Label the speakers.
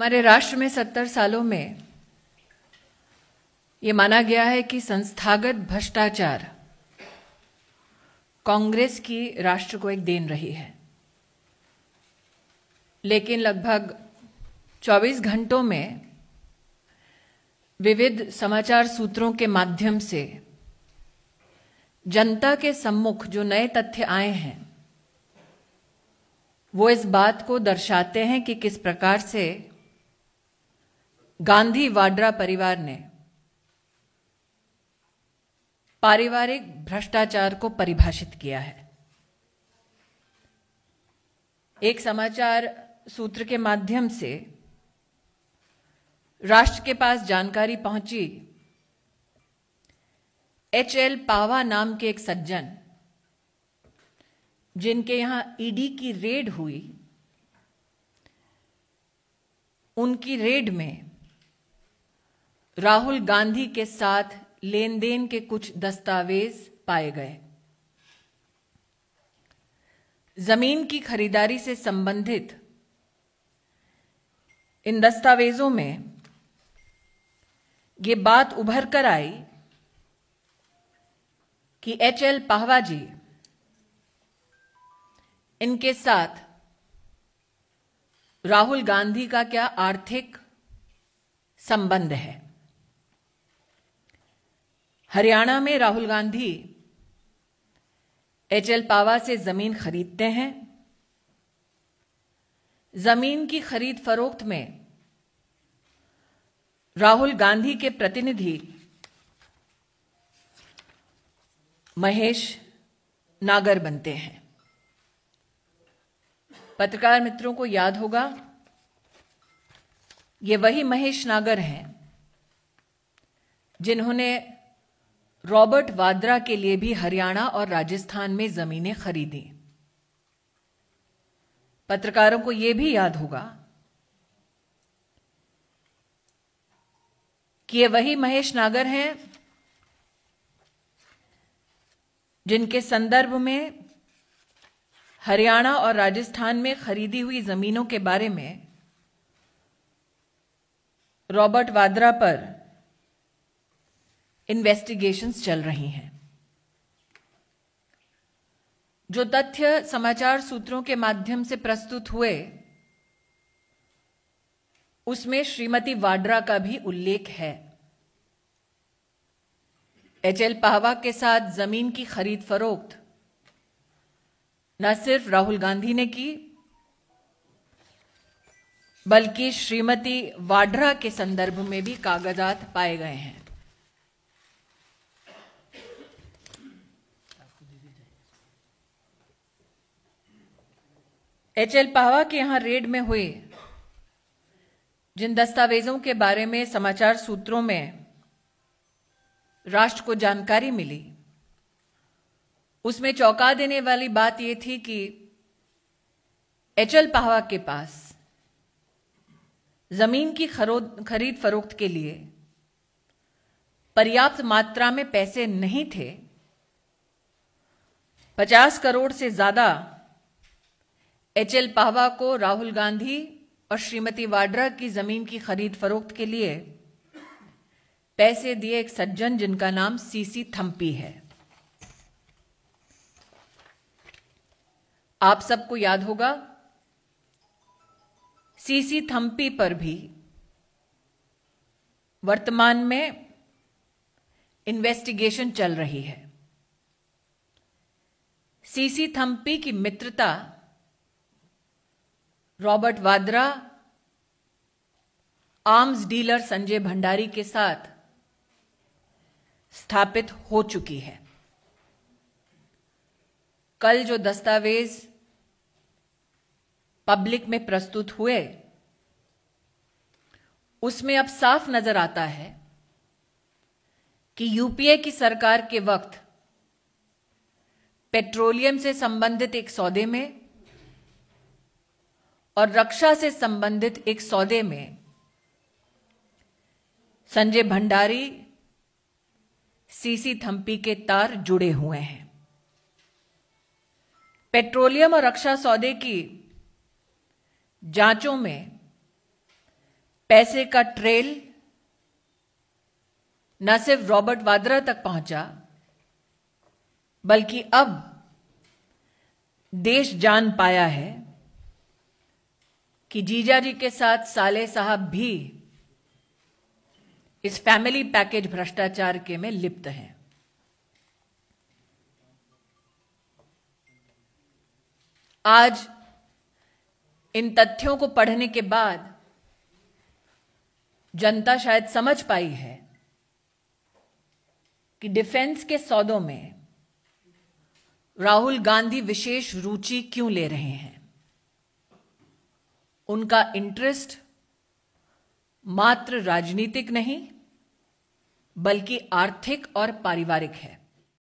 Speaker 1: हमारे राष्ट्र में 70 सालों में ये माना गया है कि संस्थागत भ्रष्टाचार कांग्रेस की राष्ट्र को एक देन रही है, लेकिन लगभग 24 घंटों में विविध समाचार सूत्रों के माध्यम से जनता के सम्मुख जो नए तथ्य आए हैं वो इस बात को दर्शाते हैं कि किस प्रकार से गांधी वाड्रा परिवार ने पारिवारिक भ्रष्टाचार को परिभाषित किया है। एक समाचार सूत्र के माध्यम से राष्ट्र के पास जानकारी पहुंची, एच.एल. पावा नाम के एक सज्जन जिनके यहां ईडी की रेड हुई, उनकी रेड में राहुल गांधी के साथ लेन देन के कुछ दस्तावेज पाए गए। जमीन की खरीदारी से संबंधित इन दस्तावेजों में ये बात उभर कर आई कि एच.एल. पावा जी, इनके साथ राहुल गांधी का क्या आर्थिक संबंध है। हरियाणा में राहुल गांधी एच.एल. पावा से जमीन खरीदते हैं। जमीन की खरीद फरोख्त में राहुल गांधी के प्रतिनिधि महेश नागर बनते हैं। पत्रकार मित्रों को याद होगा, ये वही महेश नागर हैं जिन्होंने रॉबर्ट वाड्रा के लिए भी हरियाणा और राजस्थान में जमीनें खरीदी। पत्रकारों को यह भी याद होगा कि ये वही महेश नागर हैं जिनके संदर्भ में हरियाणा और राजस्थान में खरीदी हुई जमीनों के बारे में रॉबर्ट वाड्रा पर इन्वेस्टिगेशंस चल रही हैं। जो तथ्य समाचार सूत्रों के माध्यम से प्रस्तुत हुए उसमें श्रीमती वाड्रा का भी उल्लेख है। एच.एल. पावा के साथ जमीन की खरीद फरोख्त न सिर्फ राहुल गांधी ने की, बल्कि श्रीमती वाड्रा के संदर्भ में भी कागजात पाए गए हैं। एच.एल. पावा के यहां रेड में हुए जिन दस्तावेजों के बारे में समाचार सूत्रों में राष्ट्र को जानकारी मिली, उसमें चौंका देने वाली बात यह थी कि एच.एल. पावा के पास जमीन की खरीद फरोख्त के लिए पर्याप्त मात्रा में पैसे नहीं थे। 50 करोड़ से ज्यादा एच.एल. पावा को राहुल गांधी और श्रीमती वाड्रा की जमीन की खरीद फरोख्त के लिए पैसे दिए एक सज्जन जिनका नाम सी.सी. थम्पी है। आप सबको याद होगा, सी.सी. थम्पी पर भी वर्तमान में इन्वेस्टिगेशन चल रही है। सी.सी. थम्पी की मित्रता Robert Vadra arms dealer Sanjay Bhandari के साथ स्थापित हो चुकी है। कल जो दस्तावेज पब्लिक में प्रस्तुत हुए उसमें अब साफ नजर आता है कि यूपीए की सरकार के वक्त पेट्रोलियम से संबंधित एक सौदे में और रक्षा से संबंधित एक सौदे में संजय भंडारी, सी.सी. थम्पी के तार जुड़े हुए हैं। पेट्रोलियम और रक्षा सौदे की जांचों में पैसे का ट्रेल न सिर्फ रॉबर्ट वाड्रा तक पहुंचा, बल्कि अब देश जान पाया है कि जीजाजी के साथ साले साहब भी इस फैमिली पैकेज भ्रष्टाचार के में लिप्त हैं। आज इन तथ्यों को पढ़ने के बाद जनता शायद समझ पाई है कि डिफेंस के सौदों में राहुल गांधी विशेष रुचि क्यों ले रहे हैं। उनका इंटरेस्ट मात्र राजनीतिक नहीं, बल्कि आर्थिक और पारिवारिक है।